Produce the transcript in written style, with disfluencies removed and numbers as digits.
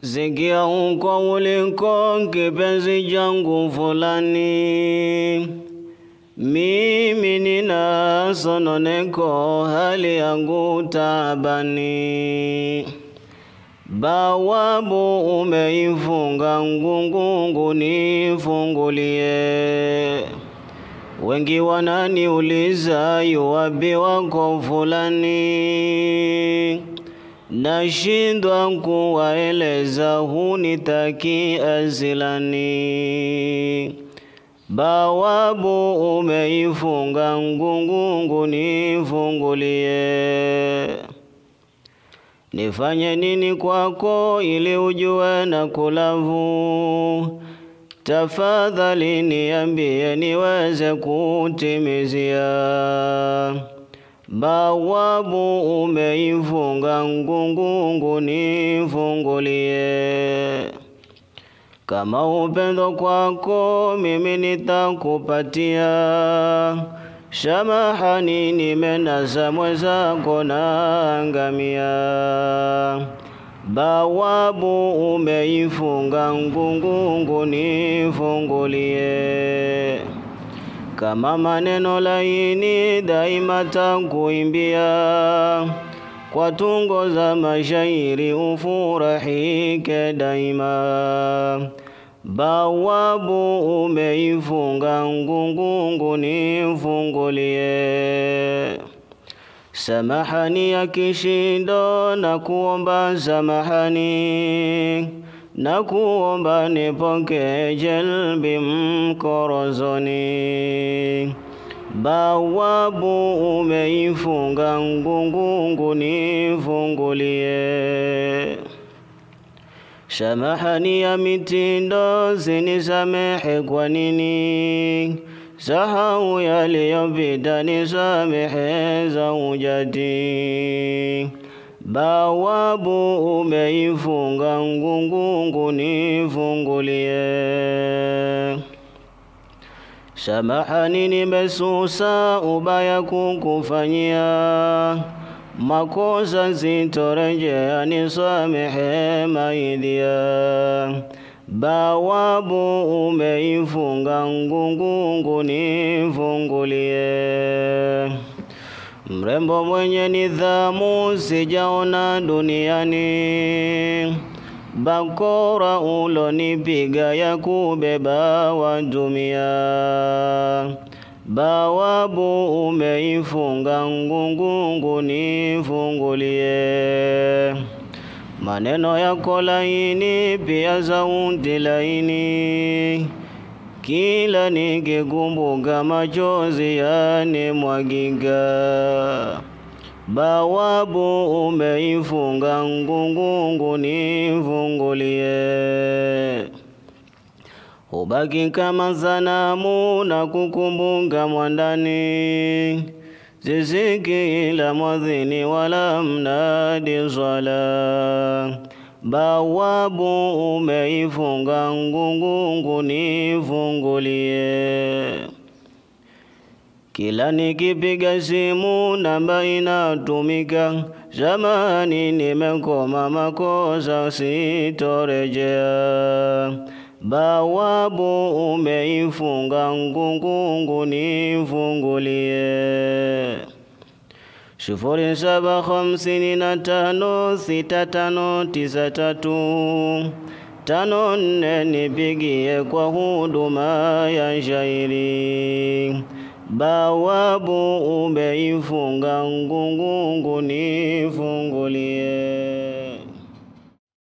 Sikia uko uliko kipenzi changu fulani, mimi nina sononeko hali yangu taabani. Bawabu umeifunga ngungungu nifungulie. Wengi wananiuliza yu wapi wako fulani, nashindwa kuwaeleza hunitaki azilani. Bawabu umeifunga ngungungu nifungulie. Nifanye nini kwako ili ujue na kulavu? Tafadhali niambie niweze kutimizia. Bawabu umeifunga ngungungu nifungulie. Kama upendo kwako mimi nitakupatia. Samahani nimenasa mwenzako naangamia. Bawabu umeifunga ngungungu nifungulie. Kama maneno laini daima takuimbia, kwa tungo za mashairi ufurahike daima. Bawabu umeifunga ngungungu nifungulie. Samahani ya kishindo na kuomba samahani, na kuomba nipoke jelbi mkorozoni. Bawabu umeifunga ngungungu nifungulie. Samahani ya mitindo sinisamehe kwa nini, sahau yaliyopita nisamehe zaujati. Bawabu umeifunga ngungungu nifungulie. Samahani nimesusa ubaya kukufanyia, makosa sitorejea nisamehe maidia. Bawabu umeifunga ngungungu nifungulie. Mrembo mwenye nidhamu sijaona duniani, bakora ulonipiga ya kubeba watumia. Bawabu umeifunga ngungungu nifungulie. Maneno yako laini pia sauti laini, kila nikikumbuka machozi yanimwagika. Bawabu umeifunga ngungungu nifungulie. Ubaki kama sanamu na kukumbuka mwandani, sisiki ila mwadhini wala mnadi swala. Bawabu umeifunga ngungungu nifungulie. Kila nikipiga simu namba inatumika, zamani nimekoma makosa sitorejea. Bawabu umeifunga ngungungu nifungulie. 0755659354 nipigie kwa huduma ya shairi. Bawabu umeifunga ngungungu nifungulie.